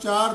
4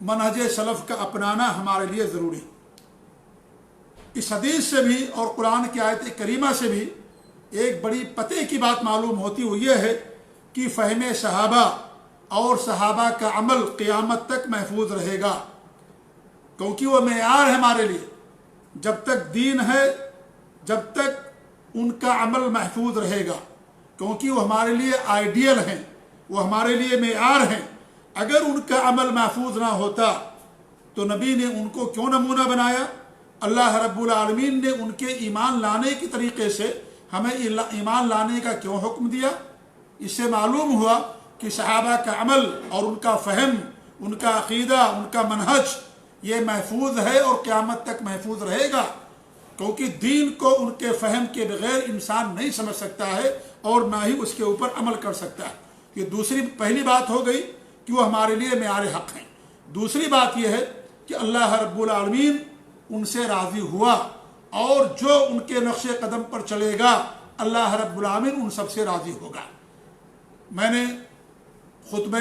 منہج سلف کا اپنانا ہمارے لیے ضروری ہے۔ اس حدیث سے بھی اور قرآن کی آیت کریمہ سے بھی ایک بڑی پتے کی بات معلوم ہوتی وہ یہ ہے کہ فہم صحابہ اور صحابہ کا عمل قیامت تک محفوظ رہے گا، کیونکہ وہ معیار ہے ہمارے لیے۔ جب تک دین ہے جب تک ان کا عمل محفوظ رہے گا، کیونکہ وہ ہمارے لیے آئیڈیل ہیں، وہ ہمارے لیے معیار ہیں۔ اگر ان کا عمل محفوظ نہ ہوتا تو نبی نے ان کو کیوں نمونہ بنایا؟ اللہ رب العالمین نے ان کے ایمان لانے کے طریقے سے ہمیں ایمان لانے کا کیوں حکم دیا؟ اس سے معلوم ہوا کہ صحابہ کا عمل اور ان کا فہم، ان کا عقیدہ، ان کا منہج یہ محفوظ ہے اور قیامت تک محفوظ رہے گا، کیونکہ دین کو ان کے فہم کے بغیر انسان نہیں سمجھ سکتا ہے اور نہ ہی اس کے اوپر عمل کر سکتا ہے۔ یہ پہلی بات ہو گئی کہ وہ ہمارے لیے معیار حق ہیں۔ دوسری بات یہ ہے کہ اللہ رب العالمین ان سے راضی ہوا، اور جو ان کے نقش قدم پر چلے گا اللہ رب العالمین ان سب سے راضی ہوگا۔ میں نے خطبہ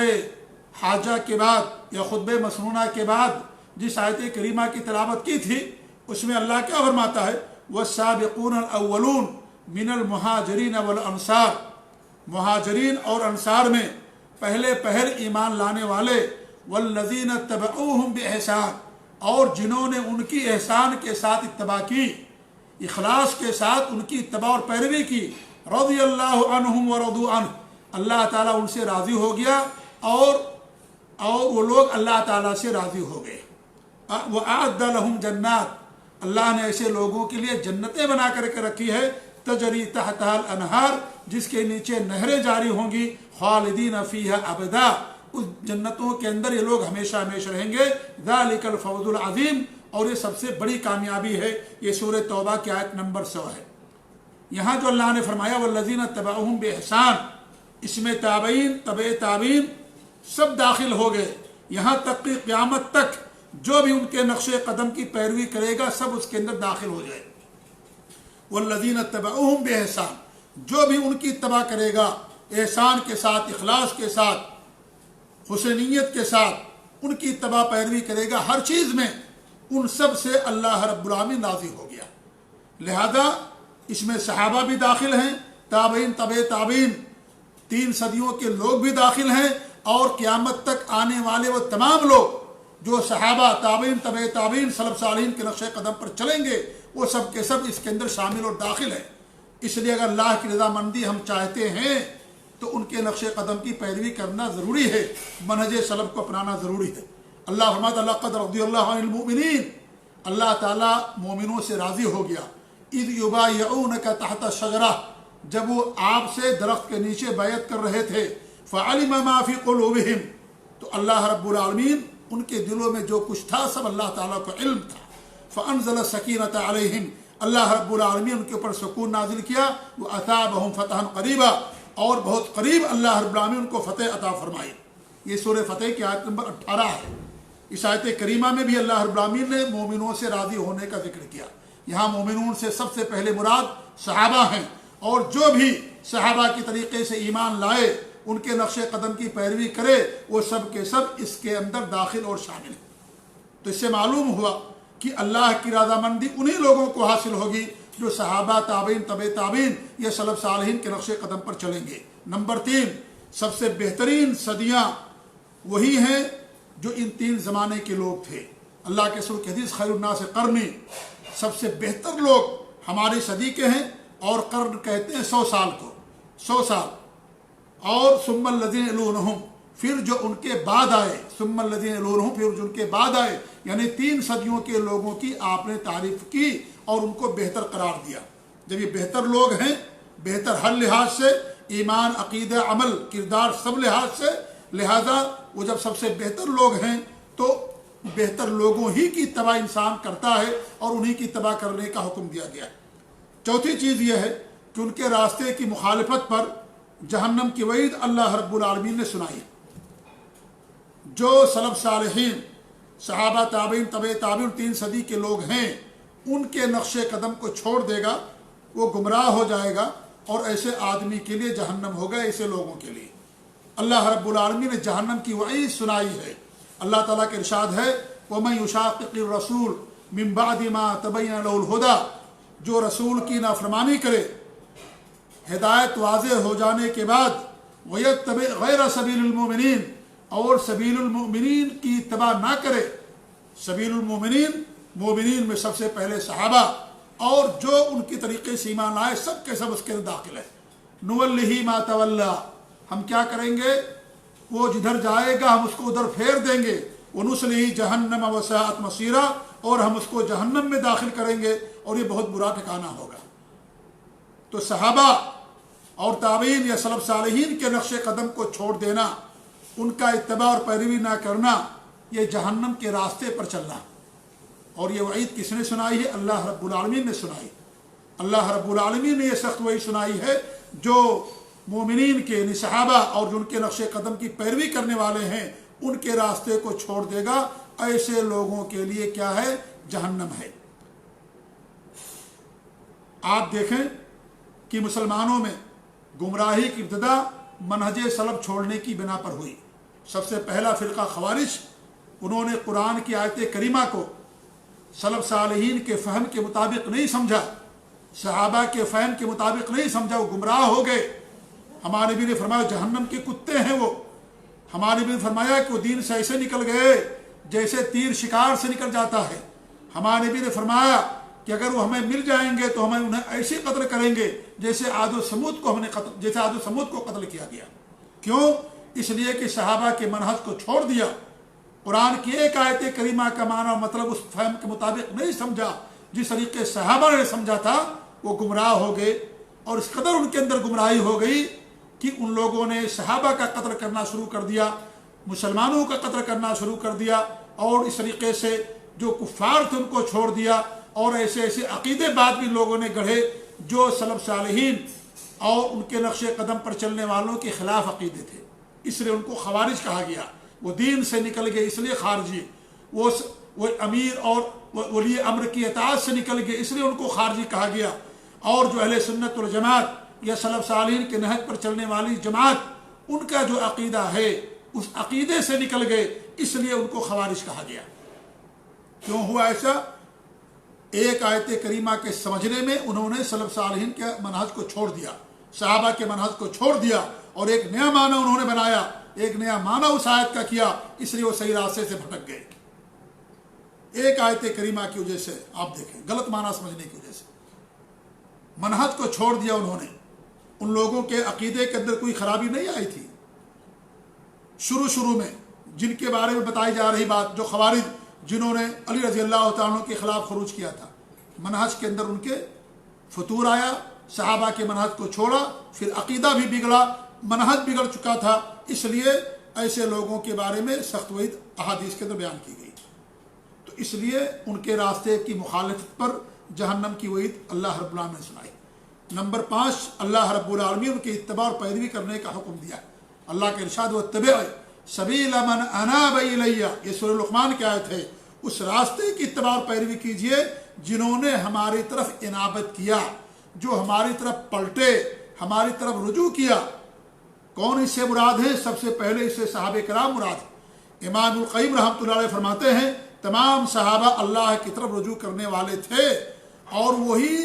حاجہ کے بعد یا خطبہ مسنونہ کے بعد جس آیت کریمہ کی تلاوت کی تھی اس میں اللہ کیا فرماتا ہے؟ وَالسَّابِقُونَ الْأَوَّلُونَ مِنَ الْمُهَاجِرِينَ وَالْأَنصَارِ، مہاجرین اور انصار میں پہلے پہل ایمان لانے والے، وَالَّذِينَ اتَّبَعُوهُمْ بِإِحْسَانٍ، اور جنہوں نے ان کی احسان کے ساتھ اتباع کی، اخلاص کے ساتھ ان کی اتباع اور پیروی کی، رضی اللہ عنہم ورضوا عنہ، اللہ تعالیٰ ان سے راضی ہو گیا اور وہ لوگ اللہ تعالیٰ سے راضی ہو گئے۔ وَأَعَدَّ لَهُمْ جَنَّاتٍ، اللہ نے ایسے لوگوں کے لیے جنتیں بنا کر کے رکھی ہے، تجری تحتها الانہار، جس کے نیچے نہریں جاری ہوں گی، خالدین فیہا ابدا، اس جنتوں کے اندر یہ لوگ ہمیشہ ہمیشہ رہیں گے۔ ذالک الفوز العظیم، اور یہ سب سے بڑی کامیابی ہے۔ یہ سورہ توبہ کی آیت نمبر 100 ہے۔ یہاں جو اللہ نے فرمایا والذین اتبعوہم بإحسان، اس میں تابعین، تبع تابعین سب داخل ہو گئے، یہاں تک کہ قیامت تک جو بھی ان کے نقش قدم کی پیروی کرے گا سب اس کے اندر داخل ہو جائے۔ والذین اتبعوہم بإحسان، جو بھی ان کی اتباع کرے گا احسان کے ساتھ، اخلاص کے ساتھ، حسنیت کے ساتھ ان کی اتباع پیروی کرے گا ہر چیز میں، ان سب سے اللہ رب العالمین راضی ہو گیا۔ لہذا اس میں صحابہ بھی داخل ہیں، تابعین، تبع تابعین، 3 صدیوں کے لوگ بھی داخل ہیں، اور قیامت تک آنے والے وہ تمام لوگ جو صحابہ، تابعین، تبع تابعین، سلف صالحین کے نقش قدم پر چلیں گے وہ سب کے سب اس کے اندر شامل اور داخل ہیں۔ اس لیے اگر اللہ کی رضامندی ہم چاہتے ہیں تو ان کے نقش قدم کی پیروی کرنا ضروری ہے، منہج سلف کو اپنانا ضروری ہے۔ اللہ فرماتا لقد رضی اللہ عن المؤمنین، اللہ تعالیٰ مومنوں سے راضی ہو گیا، اذ یبایعونک تحت الشجرہ، جب وہ آپ سے درخت کے نیچے بیعت کر رہے تھے، فعلم ما فی قلوبہم، تو اللہ رب العالمین ان کے دلوں میں جو کچھ تھا سب اللہ تعالیٰ کو علم تھا، فانزل السکینۃ علیہم، اللہ رب العالمین ان کے اوپر سکون نازل کیا، واثابہم فتحا قریبا، اور بہت قریب اللہ رب العالمین ان کو فتح عطا فرمائی۔ یہ سورہ فتح کی آیت نمبر 18 ہے۔ اس آیت کریمہ میں بھی اللہ رب العالمین نے مومنوں سے راضی ہونے کا ذکر کیا۔ یہاں مومنون سے سب سے پہلے مراد صحابہ ہیں، اور جو بھی صحابہ کی طریقے سے ایمان لائے، ان کے نقش قدم کی پیروی کرے، وہ سب کے سب اس کے اندر داخل اور شامل ہیں۔ تو اس سے معلوم ہوا کہ اللہ کی رضامندی انہی لوگوں کو حاصل ہوگی جو صحابہ، تابعین، تبع تابعین یا سلف صالحین کے نقش قدم پر چلیں گے۔ نمبر 3، سب سے بہترین صدیاں وہی ہیں جو ان 3 زمانے کے لوگ تھے۔ اللہ کے رسول کی حدیث خیر الناس قرنی، سب سے بہتر لوگ ہماری صدی کے ہیں، اور قرن کہتے ہیں 100 سال کو، 100 سال، اور ثم الذین یلونہم، پھر جو ان کے بعد آئے، ثم الذین یلونہم، پھر جو ان کے بعد آئے، یعنی 3 صدیوں کے لوگوں کی آپ نے تعریف کی اور ان کو بہتر قرار دیا۔ جب یہ بہتر لوگ ہیں، بہتر ہر لحاظ سے، ایمان، عقیدہ، عمل، کردار، سب لحاظ سے، لہذا وہ جب سب سے بہتر لوگ ہیں تو بہتر لوگوں ہی کی اتباع انسان کرتا ہے اور انہی کی اتباع کرنے کا حکم دیا گیا ہے۔ چوتھی چیز یہ ہے کہ ان کے راستے کی مخالفت پر جہنم کی وعید اللہ رب العالمین نے سنائی۔ جو سلف صالحین، صحابہ، تابعین، تبع تابعین، 3 صدی کے لوگ ہیں، ان کے نقش قدم کو چھوڑ دے گا وہ گمراہ ہو جائے گا، اور ایسے آدمی کے لیے جہنم ہوگا، ایسے لوگوں کے لیے۔ اللہ رب العالمین نے جہنم کی وعید سنائی ہے اللہ تعالیٰ کے ارشاد ہے وَمَن يُشَاقِقِ الرَّسُولَ مِن بَعْدِ مَا تَبَيَّنَ لَهُ الْهُدَى، جو رسول کی نافرمانی کرے ہدایت واضح ہو جانے کے بعد، وَيَتَّبِعْ غَيْرَ سَبِيلِ الْمُؤْمِنِينَ، اور سبیل المؤمنین کی اتباع نہ کرے۔ سبیل المؤمنین، مومنین میں سب سے پہلے صحابہ اور جو ان کی طریقے سے ایمان لائے سب کے سب اس کے اندر داخل ہے۔ نُوَلِّهِ مَا تَوَلَّى، ہم کیا کریں گے؟ وہ جدھر جائے گا ہم اس کو ادھر پھیر دیں گے۔ وَنُصْلِهِ جَهَنَّمَ وَسَاءَتْ مَصِيرًا، اور ہم اس کو جہنم میں داخل کریں گے اور یہ بہت برا ٹھکانہ ہوگا۔ تو صحابہ اور تابعین یا سلف صالحین کے نقش قدم کو چھوڑ دینا، ان کا اتباع اور پیروی نہ کرنا، یہ جہنم کے راستے پر چلنا۔ اور یہ وعید کس نے سنائی ہے؟ اللہ رب العالمین نے سنائی۔ اللہ رب العالمین نے یہ سخت وعید سنائی ہے جو مومنین کے یعنی صحابہ اور جو ان کے نقش قدم کی پیروی کرنے والے ہیں ان کے راستے کو چھوڑ دے گا، ایسے لوگوں کے لیے کیا ہے؟ جہنم ہے۔ آپ دیکھیں کہ مسلمانوں میں گمراہی کی ابتدا منہج سلف چھوڑنے کی بنا پر ہوئی۔ سب سے پہلا فرقہ خوارج، انہوں نے قرآن کی آیت کریمہ کو سلف صالحین کے فہم کے مطابق نہیں سمجھا، صحابہ کے فہم کے مطابق نہیں سمجھا، وہ گمراہ ہو گئے۔ ہمارے نبی نے فرمایا جہنم کے کتے ہیں وہ۔ ہمارے نبی نے فرمایا کہ وہ دین سے ایسے نکل گئے جیسے تیر شکار سے نکل جاتا ہے۔ ہمارے نبی نے فرمایا کہ اگر وہ ہمیں مل جائیں گے تو ہمیں انہیں ایسے قتل کریں گے جیسے عاد و ثمود کو قتل کیا گیا۔ کیوں؟ اس لیے کہ صحابہ کے منہج کو چھوڑ دیا، قرآن کی ایک آیت کریمہ کا معنی اور مطلب اس فہم کے مطابق نہیں سمجھا جس طریقے صحابہ نے سمجھا تھا، وہ گمراہ ہو گئے۔ اور اس قدر ان کے اندر گمراہی ہو گئی کہ ان لوگوں نے صحابہ کا قتل کرنا شروع کر دیا، مسلمانوں کا قتل کرنا شروع کر دیا، اور اس طریقے سے جو کفار تھے ان کو چھوڑ دیا، اور ایسے ایسے عقیدے بعد بھی لوگوں نے گڑھے جو سلف صالحین اور ان کے نقش قدم پر چلنے والوں کے خلاف عقیدے تھے، اس لیے ان کو خوارج کہا گیا۔ وہ دین سے نکل گئے اس لیے خارجی، وہ امیر اور ولی امر کی اطاعت سے نکل گئے اس لیے ان کو خارجی کہا گیا، اور جو اہل سنت والجماعت یا سلف صالحین کے نہج پر چلنے والی جماعت ان کا جو عقیدہ ہے اس عقیدے سے نکل گئے اس لیے ان کو خوارج کہا گیا۔ کیوں ہوا ایسا؟ ایک آیت کریمہ کے سمجھنے میں انہوں نے سلف صالحین کے منہج کو چھوڑ دیا، صحابہ کے منہج کو چھوڑ دیا، اور ایک نیا معنی انہوں نے بنایا، ایک نیا معنی اس آیت کا کیا، اس لیے وہ صحیح راستے سے بھٹک گئے۔ ایک آیت کریمہ کی وجہ سے آپ دیکھیں غلط معنی سمجھنے کی وجہ سے منہج کو چھوڑ دیا انہوں نے۔ ان لوگوں کے عقیدے کے اندر کوئی خرابی نہیں آئی تھی شروع میں، جن کے بارے میں بتائی جا رہی بات، جو خوارج جنہوں نے علی رضی اللہ تعالیٰ عنہ کے خلاف خروج کیا تھا، منہج کے اندر ان کے فتور آیا، صحابہ کے منہج کو چھوڑا، پھر عقیدہ بھی بگڑا، منہج بگڑ چکا تھا، اس لیے ایسے لوگوں کے بارے میں سخت وعید احادیث کے اندر بیان کی گئی۔ تو اس لیے ان کے راستے کی مخالفت پر جہنم کی وعید اللہ رب العالمین نے سنائی۔ نمبر 5، اللہ رب العالمین ان کی اتباع اور پیروی کرنے کا حکم دیا۔ اللہ کے ارشاد واتبع سبیل من اناب الی، یہ سورہ لقمان کی آیت ہے، اس راستے کی اتباع اور پیروی کیجئے جنہوں نے ہماری طرف انابت کیا، جو ہماری طرف پلٹے، ہماری طرف رجوع کیا۔ کون اس سے مراد ہے؟ سب سے پہلے اس سے صحابہ کرام مراد ہے۔ امام القیم رحمۃ اللہ علیہ فرماتے ہیں تمام صحابہ اللہ کی طرف رجوع کرنے والے تھے، اور وہی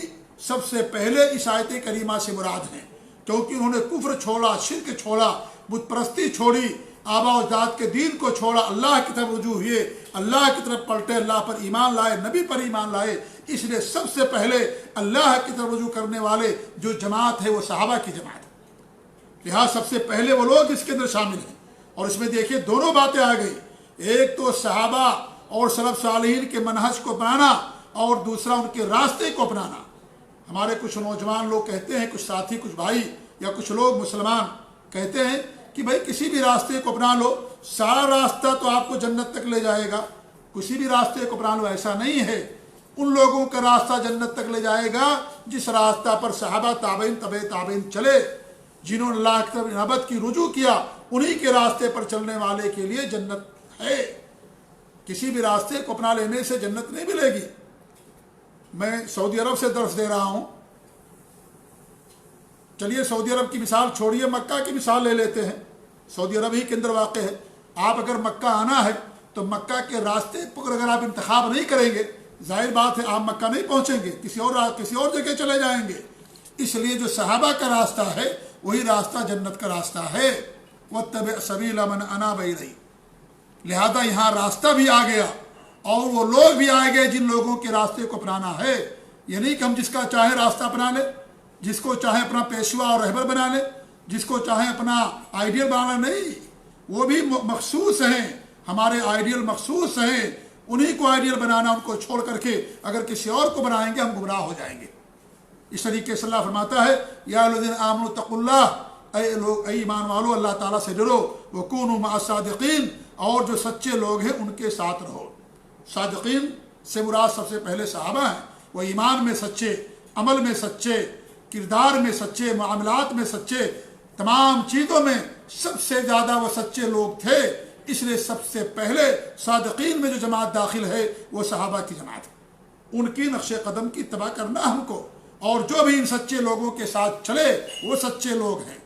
سب سے پہلے اس آیت کریمہ سے مراد ہیں، کیونکہ انہوں نے کفر چھوڑا، شرک چھوڑا، بت پرستی چھوڑی، آبا و اجداد کے دین کو چھوڑا، اللہ کی طرف رجوع ہوئے، اللہ کی طرف پلٹے، اللہ پر ایمان لائے، نبی پر ایمان لائے۔ اس لیے سب سے پہلے اللہ کی طرف رجوع کرنے والے جو جماعت ہے وہ صحابہ کی جماعت ہے، لہٰذا سب سے پہلے وہ لوگ اس کے اندر شامل ہیں۔ اور اس میں دیکھیے دونوں باتیں آ گئی، ایک تو صحابہ اور سلف صالحین کے منہج کو اپنانا، اور دوسرا ان کے راستے کو اپنانا۔ ہمارے کچھ نوجوان لوگ کہتے ہیں، کچھ ساتھی، کچھ بھائی یا کچھ لوگ مسلمان کہتے ہیں کہ بھائی کسی بھی راستے کو اپنا لو، سارا راستہ تو آپ کو جنت تک لے جائے گا، کسی بھی راستے کو اپنا لو۔ ایسا نہیں ہے، ان لوگوں کا راستہ جنت تک لے جائے گا جس راستہ پر صحابہ، تابعین، تبع تابعین چلے، جنہوں نے اللہ کی طرف انابت کی، رجوع کیا، انہی کے راستے پر چلنے والے کے لیے جنت ہے۔ کسی بھی راستے کو اپنا لینے سے جنت نہیں ملے گی۔ میں سعودی عرب سے درس دے رہا ہوں، چلیے سعودی عرب کی مثال چھوڑیے، مکہ کی مثال لے لیتے ہیں، سعودی عرب ہی کے اندر واقع ہے۔ آپ اگر مکہ آنا ہے تو مکہ کے راستے پر اگر آپ انتخاب نہیں کریں گے، ظاہر بات ہے آپ مکہ نہیں پہنچیں گے، کسی اور جگہ چلے جائیں گے۔ اس لیے جو صحابہ کا راستہ ہے وہی راستہ جنت کا راستہ ہے۔ واتبع سبیل من اناب الی، لہذا یہاں راستہ بھی آ گیا اور وہ لوگ بھی آ گئے جن لوگوں کے راستے کو اپنانا ہے۔ یہ نہیں کہ ہم جس کا چاہے راستہ اپنا لیں، جس کو چاہے اپنا پیشوا اور رہبر بنا لیں، جس کو چاہے اپنا آئیڈیل بنانا، نہیں، وہ بھی مخصوص ہیں، ہمارے آئیڈیل مخصوص ہیں، انہی کو آئیڈیل بنانا، ان کو چھوڑ کر کے اگر کسی اور کو بنائیں گے ہم گمراہ ہو جائیں گے۔ اس طریقے سے اللہ فرماتا ہے یا الذین آمنوا اتقوا اللہ، اے ایمان والو اللہ تعالیٰ سے ڈرو، وکونوا مع الصادقین، اور جو سچے لوگ ہیں ان کے ساتھ رہو۔ صادقین سے مراد سب سے پہلے صحابہ ہیں، وہ ایمان میں سچے، عمل میں سچے، کردار میں سچے، معاملات میں سچے، تمام چیزوں میں سب سے زیادہ وہ سچے لوگ تھے۔ اس لیے سب سے پہلے صادقین میں جو جماعت داخل ہے وہ صحابہ کی جماعت ہے، ان کی نقش قدم کی اتباع کرنا ہم کو، اور جو بھی ان سچے لوگوں کے ساتھ چلے وہ سچے لوگ ہیں۔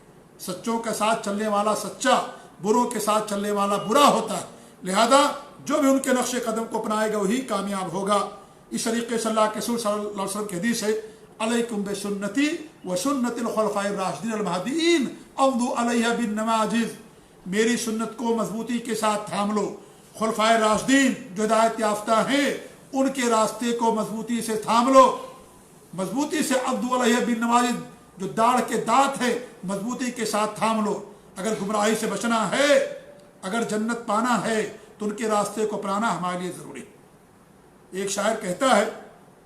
سچوں کے ساتھ چلنے والا سچا، بروں کے ساتھ چلنے والا برا ہوتا ہے، لہذا جو بھی ان کے نقش قدم کو اپنائے گا وہی کامیاب ہوگا۔ اس طریقے سے اللہ کے رسول صلی اللہ علیہ وسلم کی حدیث ہے علیکم بسنتی وسنت الخلفاء الراشدین المہدیین عضوا علیہا بالنواجذ، میری سنت کو مضبوطی کے ساتھ تھام لو، خلفائے راشدین جو ہدایت یافتہ ہیں ان کے راستے کو مضبوطی سے تھام لو، مضبوطی سے عضوا علیہا بالنواجذ، جو داڑھ کے دانت ہے مضبوطی کے ساتھ تھام لو۔ اگر گمراہی سے بچنا ہے، اگر جنت پانا ہے تو ان کے راستے کو اپنانا ہمارے لیے ضروری ہے۔ ایک شاعر کہتا ہے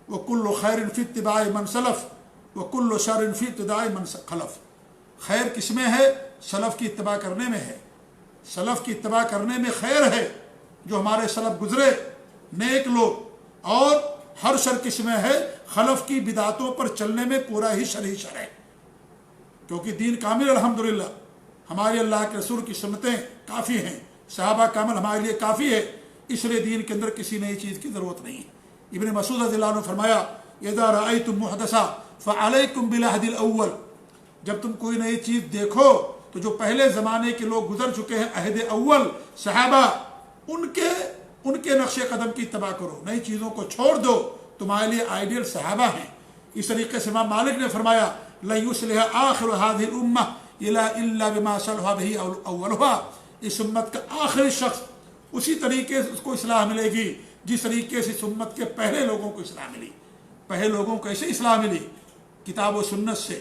وَكُلُّ خَيْرٍ فِي اتِّبَاعِ مَنْ سَلَف وَكُلُّ شَرٍ فِي ابْتِدَاءِ مَنْ خَلَف، خیر کس میں ہے؟ سلف کی اتباع کرنے میں ہے، سلف کی اتباع کرنے میں خیر ہے، جو ہمارے سلف گزرے نیک لوگ، اور ہر شر کس میں ہے؟ خلف کی بدعتوں پر چلنے میں پورا ہی شر ہے، کیونکہ دین کامل الحمدللہ، ہمارے اللہ کے رسول کی سنتیں کافی ہیں، صحابہ کامل ہمارے لیے کافی ہے، اس لیے دین کے اندر کسی نئی چیز کی ضرورت نہیں ہے۔ ابن مسعود رضی اللہ عنہ فرمایا اذا رأیتم محدثا فعلیکم بالعہد الاول، جب تم کوئی نئی چیز دیکھو تو جو پہلے زمانے کے لوگ گزر چکے ہیں عہد اول صحابہ، ان کے نقش قدم کی اتباع کرو، نئی چیزوں کو چھوڑ دو، تمہارے لیے آئیڈیل صحابہ ہیں۔ اس طریقے سے امام مالک نے فرمایا لن یصلح آخر هذه الامہ الا بما صلح به اولها، اس امت کا آخری شخص اسی طریقے سے اس کو اصلاح ملے گی جس طریقے سے اس امت کے پہلے لوگوں کو اصلاح ملی۔ پہلے لوگوں کو ایسے اصلاح ملی کتاب و سنت سے،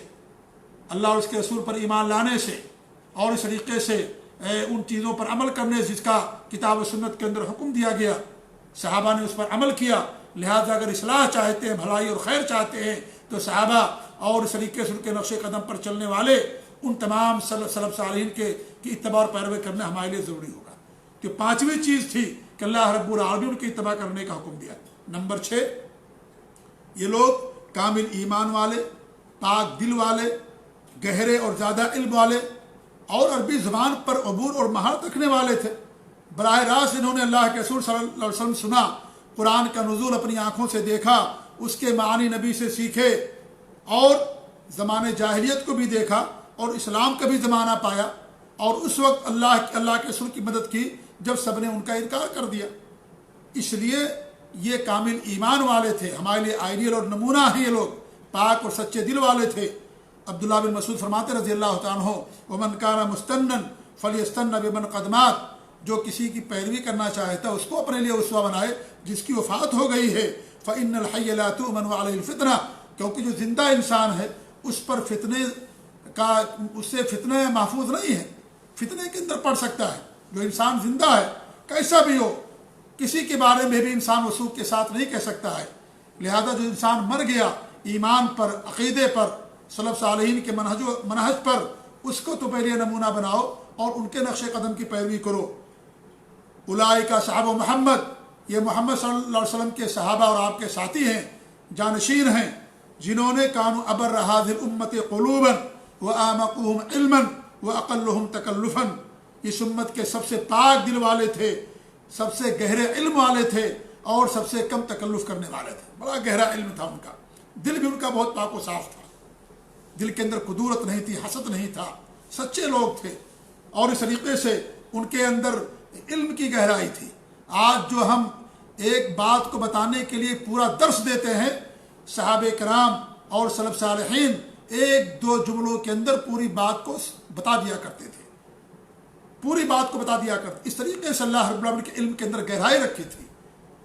اللہ اور اس کے رسول پر ایمان لانے سے، اور اس طریقے سے ان چیزوں پر عمل کرنے سے جس کا کتاب و سنت کے اندر حکم دیا گیا، صحابہ نے اس پر عمل کیا۔ لہذا اگر اصلاح چاہتے ہیں، بھلائی اور خیر چاہتے ہیں، تو صحابہ اور اس طریقے سے ان کے نقش قدم پر چلنے والے ان تمام سلف صالحین کی اتباع اور پیروی کرنا ہمارے لیے ضروری ہوگا۔ کہ پانچویں چیز تھی کہ اللہ رب العالمین ان کی اتباع کرنے کا حکم دیا۔ نمبر 6، یہ لوگ کامل ایمان والے، پاک دل والے، گہرے اور زیادہ علم والے، اور عربی زبان پر عبور اور مہارت رکھنے والے تھے۔ براہ راست انہوں نے اللہ کے رسول صلی اللہ علیہ وسلم سنا، قرآن کا نزول اپنی آنکھوں سے دیکھا، اس کے معانی نبی سے سیکھے، اور زمانے جاہلیت کو بھی دیکھا اور اسلام کا بھی زمانہ پایا، اور اس وقت اللہ کے رسول کی مدد کی جب سب نے ان کا انکار کر دیا۔ اس لیے یہ کامل ایمان والے تھے، ہمارے لیے آئیڈیل اور نمونہ ہیں، یہ لوگ پاک اور سچے دل والے تھے۔ عبداللہ بن مسعود فرماتے رضی اللہ تعالیٰ عنہ ومن کان مستنن فلیستن بمن قدمات، جو کسی کی پیروی کرنا چاہتا ہے اس کو اپنے لیے اسوہ بنائے جس کی وفات ہو گئی ہے۔ فإن الحی لا تؤمن علیہ الفتنہ، کیونکہ جو زندہ انسان ہے اس پر اس سے فتنہ محفوظ نہیں ہے، فتنے کے اندر پڑ سکتا ہے۔ جو انسان زندہ ہے کیسا بھی ہو، کسی کے بارے میں بھی انسان وثوق کے ساتھ نہیں کہہ سکتا ہے۔ لہذا جو انسان مر گیا ایمان پر، عقیدے پر، سلف صالحین کے منہج پر، اس کو تو پہلے نمونہ بناؤ اور ان کے نقش قدم کی پیروی کرو۔ اولئک صحابہ محمد، یہ محمد صلی اللہ علیہ وسلم کے صحابہ اور آپ کے ساتھی ہیں، جانشین ہیں، جنہوں نے کانوا ابر هذه الامة قلوبا واعمقهم علما واقلهم تکلفا، اس امت کے سب سے پاک دل والے تھے، سب سے گہرے علم والے تھے، اور سب سے کم تکلف کرنے والے تھے۔ بڑا گہرا علم تھا ان کا، دل بھی ان کا بہت پاک و صاف تھا، دل کے اندر قدورت نہیں تھی، حسد نہیں تھا، سچے لوگ تھے، اور اس طریقے سے ان کے اندر علم کی گہرائی تھی، آج جو ہم ایک بات کو بتانے کے لیے پورا درس دیتے ہیں، صحابہ کرام اور سلف صالحین ایک دو جملوں کے اندر پوری بات کو بتا دیا کرتے تھے، پوری بات کو بتا دیا کرتے۔ اس طریقے سے اللہ رب العالمین کے علم کے اندر گہرائی رکھی تھی۔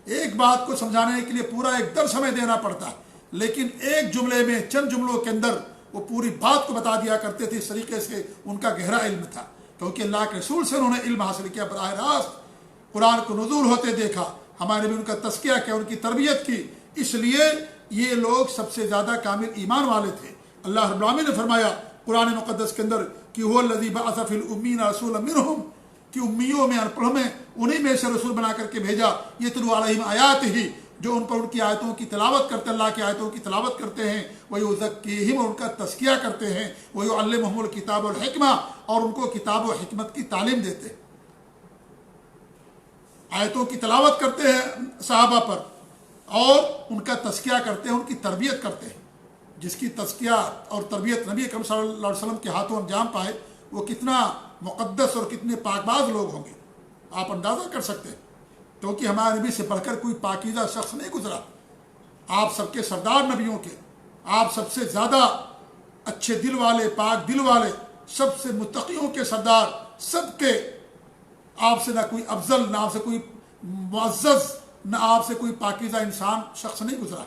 ایک بات کو سمجھانے کے لیے پورا ایک درس ہمیں دینا پڑتا ہے، لیکن ایک جملے میں چند جملوں کے اندر وہ پوری بات کو بتا دیا کرتے تھے۔ اس طریقے سے ان کا گہرا علم تھا، کیونکہ اللہ کے رسول سے انہوں نے علم حاصل کیا، براہ راست قرآن کو نزول ہوتے دیکھا، ہمارے بھی ان کا تزکیہ کیا، ان کی تربیت کی، اس لیے یہ لوگ سب سے زیادہ کامل ایمان والے تھے۔ اللہ رب العالمین نے فرمایا قرآن مقدس کے اندر کہ هو الذی بعث فی الامین رسولا منہم، کہ امیوں میں، ان پڑھوں میں انہی میں سے رسول بنا کر کے بھیجا، یتلو علیہم آیاتہ، جو ان پر ان کی آیتوں کی تلاوت کرتے، اللہ کی آیتوں کی تلاوت کرتے ہیں، ویزکیہم، اور ان کا تزکیہ کرتے ہیں، ویعلمہم الکتاب والحکمہ، اور ان کو کتاب و حکمت کی تعلیم دیتے ہیں۔ آیتوں کی تلاوت کرتے ہیں صحابہ پر، اور ان کا تزکیہ کرتے ہیں، ان کی تربیت کرتے ہیں۔ جس کی تزکیہ اور تربیت نبی اکرم صلی اللہ علیہ وسلم کے ہاتھوں انجام پائے، وہ کتنا مقدس اور کتنے پاک باز لوگ ہوں گے، آپ اندازہ کر سکتے ہیں، کیونکہ ہمارے نبی سے بڑھ کر کوئی پاکیزہ شخص نہیں گزرا۔ آپ سب کے سردار نبیوں کے، آپ سب سے زیادہ اچھے دل والے، پاک دل والے، سب سے متقیوں کے سردار، سب کے، آپ سے نہ کوئی افضل، نہ آپ سے کوئی معزز، نہ آپ سے کوئی پاکیزہ انسان شخص نہیں گزرا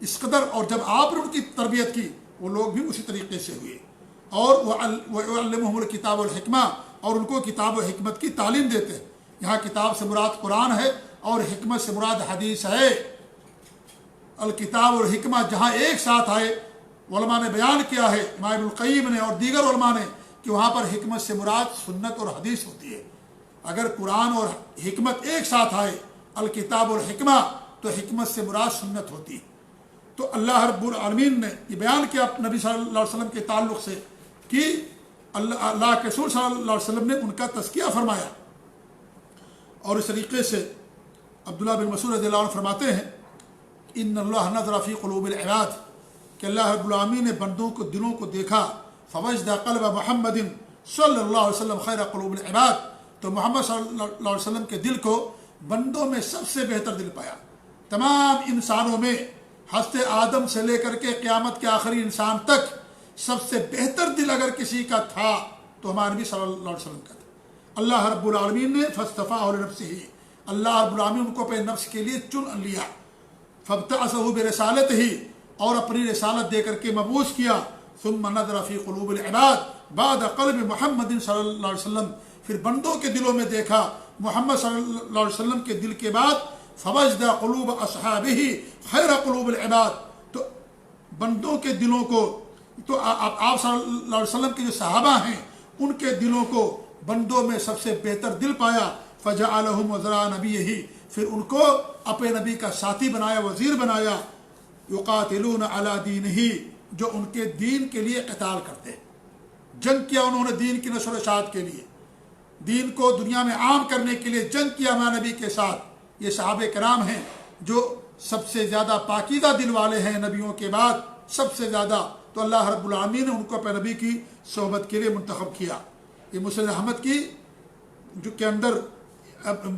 اس قدر۔ اور جب آپ نے ان کی تربیت کی، وہ لوگ بھی اسی طریقے سے ہوئے، اور وَعَلَّمَهُمُ الْكِتَابَ وَالْحِكْمَةَ، اور ان کو کتاب و حکمت کی تعلیم دیتے ہیں۔ یہاں کتاب سے مراد قرآن ہے، اور حکمت سے مراد حدیث ہے۔ الکتاب اور حکمہ جہاں ایک ساتھ آئے، علماء نے بیان کیا ہے، امام ابن القیم نے اور دیگر علماء نے، کہ وہاں پر حکمت سے مراد سنت اور حدیث ہوتی ہے۔ اگر قرآن اور حکمت ایک ساتھ آئے، الکتاب اور حکمہ، تو حکمت سے مراد سنت ہوتی ہے۔ تو اللہ رب العالمین نے یہ بیان کیا نبی صلی اللہ علیہ وسلم کے تعلق سے کہ اللہ کے رسول صلی اللہ علیہ وسلم نے ان کا تزکیہ فرمایا۔ اور اس طریقے سے عبداللہ بن مسعود رضی اللہ عنہ فرماتے ہیں، ان اللہ نظر فی قلوب العباد، کہ اللہ رب العالمین نے بندوں کو دلوں کو دیکھا، فوجد قلب محمد صلی اللہ علیہ وسلم خیر قلوب العباد، تو محمد صلی اللہ علیہ وسلم کے دل کو بندوں میں سب سے بہتر دل پایا۔ تمام انسانوں میں حضرت آدم سے لے کر کے قیامت کے آخری انسان تک سب سے بہتر دل اگر کسی کا تھا تو ہمارے نبی صلی اللہ علیہ وسلم کا تھا۔ اللہ رب العالمین نے فاصطفاہ لنفسہ، اللہ رب العالمین ان کو اپنے نفس کے لیے چن لیا، فابتعثہ برسالتہ، اور اپنی رسالت دے کر کے مبعوث کیا۔ ثم نظر فی قلوب العباد بعد قلب محمد صلی اللہ علیہ وسلم، پھر بندوں کے دلوں میں دیکھا محمد صلی اللہ علیہ وسلم کے دل کے بعد، فوجد قلوب اصحابہ خیر قلوب العباد، تو بندوں کے دلوں کو، تو آپ صلی اللہ علیہ وسلم کے جو صحابہ ہیں ان کے دلوں کو بندوں میں سب سے بہتر دل پایا۔ فجعلہم وزراء نبیہ، پھر ان کو اپنے نبی کا ساتھی بنایا، وزیر بنایا۔ یقاتلون علی دینہ، جو ان کے دین کے لیے قتال کرتے، جنگ کیا انہوں نے دین کی نشر و اشاعت کے لیے، دین کو دنیا میں عام کرنے کے لیے جنگ کیا ہمارے نبی کے ساتھ۔ یہ صحابہ کرام ہیں جو سب سے زیادہ پاکیزہ دل والے ہیں نبیوں کے بعد، سب سے زیادہ، تو اللہ رب العالمین نے ان کو اپنے نبی کی صحبت کے لیے منتخب کیا۔ یہ مسند احمد کی جو کے اندر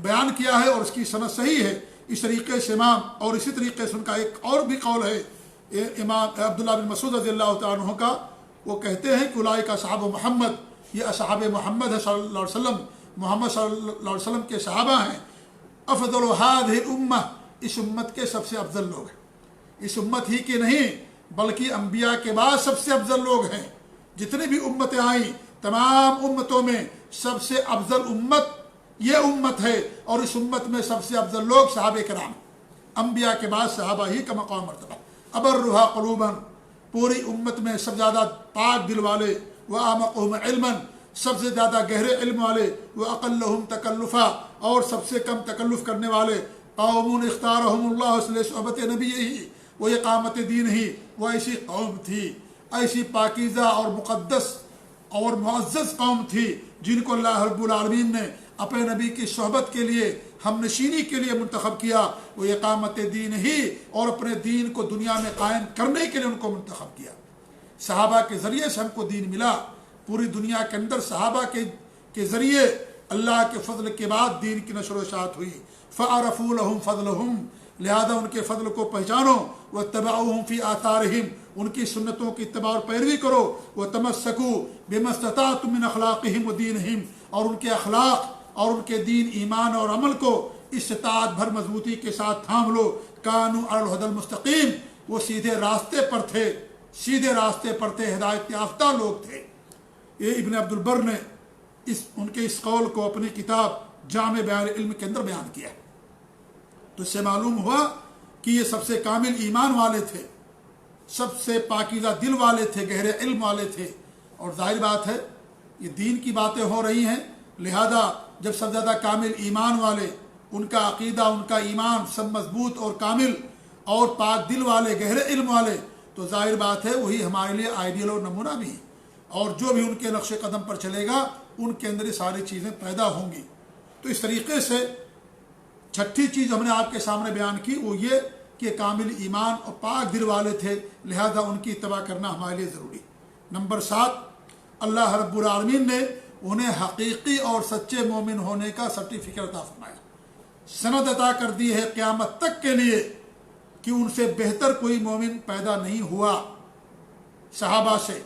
بیان کیا ہے، اور اس کی سند صحیح ہے۔ اس طریقے سے امام، اور اسی طریقے سے ان کا ایک اور بھی قول ہے امام عبداللہ بن مسعود رضی اللہ تعالیٰ عنہ کا، وہ کہتے ہیں کہ اولئک اصحاب محمد، یہ اصحاب محمد ہے صلی اللہ علیہ وسلم، محمد صلی اللہ علیہ وسلم کے صحابہ ہیں۔ افضل هذه الامہ، اس امت کے سب سے افضل لوگ ہیں، اس امت ہی کے نہیں بلکہ انبیاء کے بعد سب سے افضل لوگ ہیں۔ جتنی بھی امتیں آئیں، تمام امتوں میں سب سے افضل امت یہ امت ہے، اور اس امت میں سب سے افضل لوگ صحابہ کرام، انبیاء کے بعد صحابہ ہی کا مقام مرتبہ۔ ابرھا قلوبا، پوری امت میں سب سے زیادہ پاک دل والے، واعمقہم علما، سب سے زیادہ گہرے علم والے، واقلہم تکلفا، اور سب سے کم تکلف کرنے والے، قوم اختارہم اللہ لصحبت نبیہ واقامت دینہ، وہ ایسی قوم تھی، ایسی پاکیزہ اور مقدس اور معزز قوم تھی جن کو اللہ رب العالمین نے اپنے نبی کی صحبت کے لیے، ہم نشینی کے لیے منتخب کیا، وہ اقامت دین ہی، اور اپنے دین کو دنیا میں قائم کرنے کے لیے ان کو منتخب کیا۔ صحابہ کے ذریعے سے ہم کو دین ملا، پوری دنیا کے اندر صحابہ کے ذریعے اللہ کے فضل کے بعد دین کی نشر و اشاعت ہوئی. فعرفوا لهم فضلهم، لہذا ان کے فضل کو پہچانو. واتبعوهم فی آثارهم، ان کی سنتوں کی اتباع اور پیروی کرو. وتمسکوا بما استطعتم من اخلاقهم ودینهم، اور ان کے اخلاق اور ان کے دین ایمان اور عمل کو استطاعت بھر مضبوطی کے ساتھ تھام لو. کانوا علی الہدی المستقیم، وہ سیدھے راستے پر تھے، سیدھے راستے پر تھے، ہدایت یافتہ لوگ تھے. یہ ابن عبد البر نے ان کے اس قول کو اپنی کتاب جامع بیان علم کے اندر بیان کیا. تو اس سے معلوم ہوا کہ یہ سب سے کامل ایمان والے تھے، سب سے پاکیزہ دل والے تھے، گہرے علم والے تھے. اور ظاہر بات ہے یہ دین کی باتیں ہو رہی ہیں، لہذا جب سب زیادہ کامل ایمان والے، ان کا عقیدہ، ان کا ایمان سب مضبوط اور کامل اور پاک دل والے، گہرے علم والے، تو ظاہر بات ہے وہی ہمارے لیے آئیڈیل اور نمونہ بھی ہے. اور جو بھی ان کے نقش قدم پر چلے گا ان کے اندر یہ ساری چیزیں پیدا ہوں گی. تو اس طریقے سے چھٹی چیز ہم نے آپ کے سامنے بیان کی وہ یہ کہ کامل ایمان اور پاک دل والے تھے، لہذا ان کی اتباع کرنا ہمارے لیے ضروری. نمبر 7، اللہ رب العالمین نے انہیں حقیقی اور سچے مومن ہونے کا سرٹیفکیٹ عطا فرمایا، سند عطا کر دی ہے قیامت تک کے لیے کہ ان سے بہتر کوئی مومن پیدا نہیں ہوا صحابہ سے.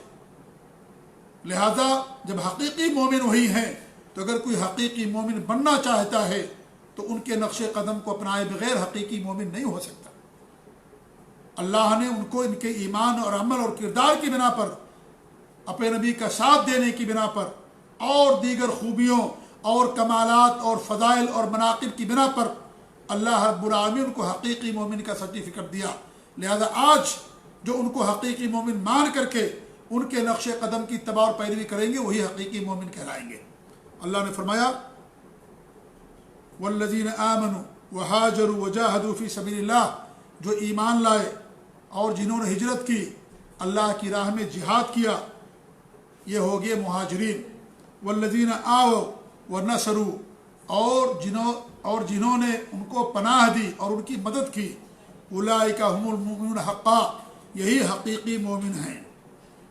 لہذا جب حقیقی مومن وہی ہیں تو اگر کوئی حقیقی مومن بننا چاہتا ہے تو ان کے نقش قدم کو اپنائے بغیر حقیقی مومن نہیں ہو سکتا. اللہ نے ان کو ان کے ایمان اور عمل اور کردار کی بنا پر، اپنے نبی کا ساتھ دینے کی بنا پر اور دیگر خوبیوں اور کمالات اور فضائل اور مناقب کی بنا پر اللہ رب العالمین ان کو حقیقی مومن کا سرٹیفکیٹ دیا. لہذا آج جو ان کو حقیقی مومن مان کر کے ان کے نقش قدم کی اتباع اور پیروی کریں گے وہی حقیقی مومن کہلائیں گے. اللہ نے فرمایا والذین آمنوا وہاجروا وجاہدوا فی سبیل اللہ، جو ایمان لائے اور جنہوں نے ہجرت کی، اللہ کی راہ میں جہاد کیا، یہ ہو گئے مہاجرین. والذین آووا ونصروا، اور جنہوں نے ان کو پناہ دی اور ان کی مدد کی، اولئک هم المؤمنون حقا، یہی حقیقی مومن ہیں،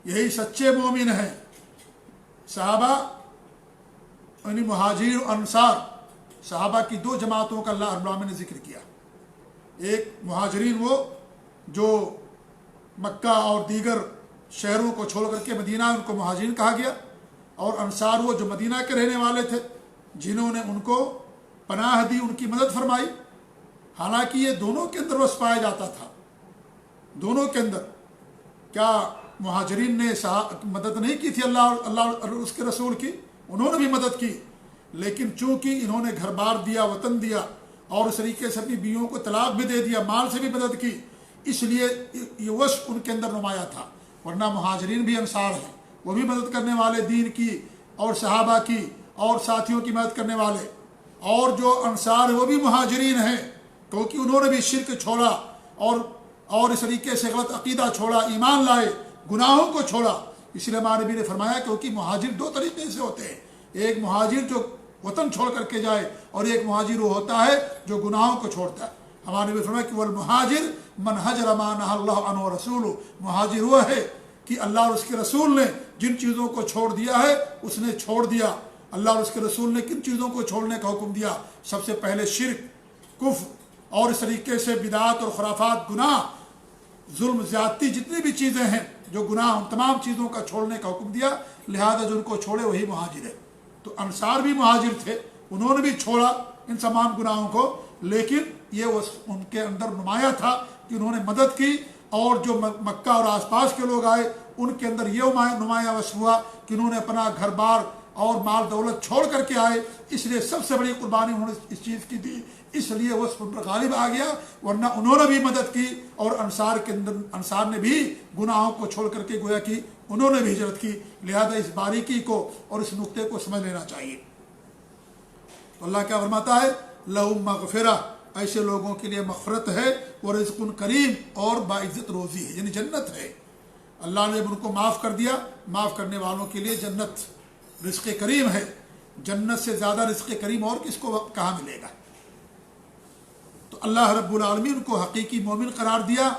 یہی سچے مومن ہیں. صحابہ یعنی مہاجرین اور انصار، صحابہ کی دو جماعتوں کا اللہ رب العالمین نے ذکر کیا. ایک مہاجرین وہ جو مکہ اور دیگر شہروں کو چھوڑ کر کے مدینہ، ان کو مہاجرین کہا گیا. اور انصار وہ جو مدینہ کے رہنے والے تھے جنہوں نے ان کو پناہ دی، ان کی مدد فرمائی. حالانکہ یہ دونوں کے اندر وصف پایا جاتا تھا. دونوں کے اندر کیا مہاجرین نے مدد نہیں کی تھی اللہ اور اس کے رسول کی؟ انہوں نے بھی مدد کی، لیکن چونکہ انہوں نے گھر بار دیا، وطن دیا، اور اس طریقے سے اپنی بیویوں کو طلاق بھی دے دیا، مال سے بھی مدد کی، اس لیے یہ وصف ان کے اندر نمایاں تھا. ورنہ مہاجرین بھی انصار ہیں، وہ بھی مدد کرنے والے، دین کی اور صحابہ کی اور ساتھیوں کی مدد کرنے والے. اور جو انصار ہیں وہ بھی مہاجرین ہیں، کیونکہ انہوں نے بھی شرک چھوڑا اور اس طریقے سے غلط عقیدہ چھوڑا، ایمان لائے، گناہوں کو چھوڑا. اس لیے ہمارے نبی نے فرمایا کیونکہ مہاجر دو طریقے سے ہوتے ہیں، ایک مہاجر جو وطن چھوڑ کر کے جائے اور ایک مہاجر وہ ہوتا ہے جو گناہوں کو چھوڑتا ہے. ہمارے نبی نے فرمایا کہ والمہاجر من حجر ما نہى اللہ عنہ ورسولہ، مہاجر وہ ہے کہ اللہ اور اس کے رسول نے جن چیزوں کو چھوڑ دیا ہے اس نے چھوڑ دیا. اللہ اور اس کے رسول نے کن چیزوں کو چھوڑنے کا حکم دیا؟ سب سے پہلے شرک، کفر اور اس طریقے سے بدعات اور خرافات، گناہ، ظلم، زیادتی، جتنی بھی چیزیں ہیں جو گناہ، ان تمام چیزوں کا چھوڑنے کا حکم دیا. لہذا جو ان کو چھوڑے وہی مہاجر ہے. تو انصار بھی مہاجر تھے، انہوں نے بھی چھوڑا ان تمام گناہوں کو، لیکن یہ ان کے اندر نمایاں تھا کہ انہوں نے مدد کی. اور جو مکہ اور آس پاس کے لوگ آئے ان کے اندر یہ نمایاں وصف ہوا کہ انہوں نے اپنا گھر بار اور مال دولت چھوڑ کر کے آئے، اس لیے سب سے بڑی قربانی انہوں نے اس چیز کی دی، اس لیے وصف ان پر غالب آ گیا. ورنہ انہوں نے بھی مدد کی اور انصار نے بھی گناہوں کو چھوڑ کر کے گویا کہ انہوں نے بھی ہجرت کی. لہذا اس باریکی کو اور اس نقطے کو سمجھ لینا چاہیے. تو اللہ کیا فرماتا ہے؟ لہم مغفرہ، ایسے لوگوں کے لیے مغفرت ہے، اور رزق کریم، اور باعزت روزی ہے، یعنی جنت ہے. اللہ نے ان کو معاف کر دیا، معاف کرنے والوں کے لیے جنت، رزق کریم ہے. جنت سے زیادہ رزق کریم اور کس کو کہاں ملے گا؟ تو اللہ رب العالمین کو حقیقی مومن قرار دیا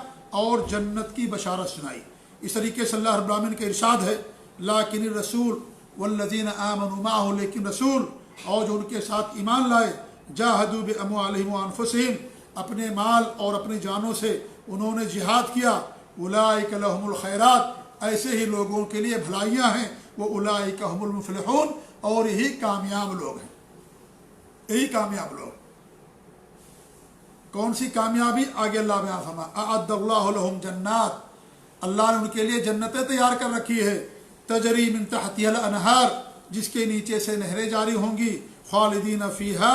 اور جنت کی بشارت سنائی. اس طریقے سے اللہ رب العالمین کا ارشاد ہے لیکن الرسول والذین آمنوا معه، لیکن رسول اور جو ان کے ساتھ ایمان لائے جاہدوا باموالہم وانفسہم اپنے مال اور اپنی جانوں سے انہوں نے جہاد کیا اولئک لہم الخیرات ایسے ہی لوگوں کے لیے بھلائیاں ہیں وہ اولئک هم المفلحون اور یہی کامیاب لوگ ہیں یہی کامیاب لوگ کون سی کامیابی آگے اللہ بیان فرما اعد اللہ لہم جنات اللہ نے ان کے لیے جنتیں تیار کر رکھی ہے تجری من تحتها الانہار جس کے نیچے سے نہریں جاری ہوں گی خالدین فیہا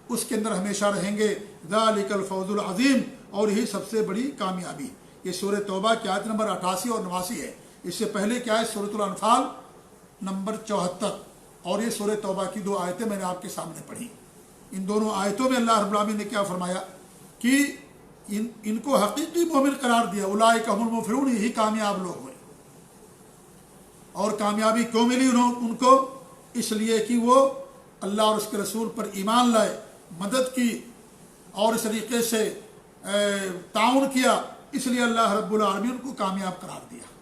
اس کے اندر ہمیشہ رہیں گے ذالک الفوز العظیم اور یہی سب سے بڑی کامیابی یہ سورہ توبہ کی آیت نمبر 88 اور 89 ہے اس سے پہلے کیا ہے سورۃ الانفال نمبر 74 اور یہ سورہ توبہ کی 2 آیتیں میں نے آپ کے سامنے پڑھی ان دونوں آیتوں میں اللہ رب العالمین نے کیا فرمایا کہ ان کو حقیقی مومن قرار دیا اولئک هم المفلحون یہی کامیاب لوگ ہوئے اور کامیابی کیوں ملی ان کو اس لیے کہ وہ اللہ اور اس کے رسول پر ایمان لائے مدد کی اور اس طریقے سے تعاون کیا اس لیے اللہ رب العالمین ان کو کامیاب قرار دیا